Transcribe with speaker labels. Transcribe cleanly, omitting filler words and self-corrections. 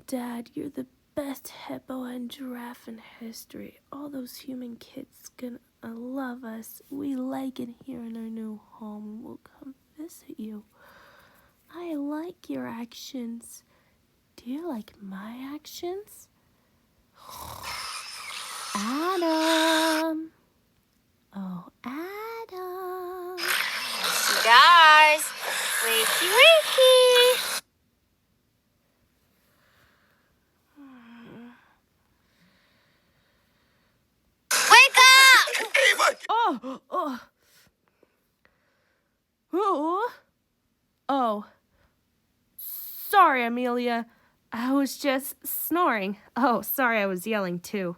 Speaker 1: Dad, you're the best hippo and giraffe in history. All those human kids gonna love us. We like it here in our new home. We'll come visit you. I like your actions. Do you like my actions? Adam. Oh, Adam.
Speaker 2: You guys, wakey wakey. Wake up!
Speaker 1: Oh. Sorry, Amelia. I was just snoring. Oh, sorry, I was yelling too.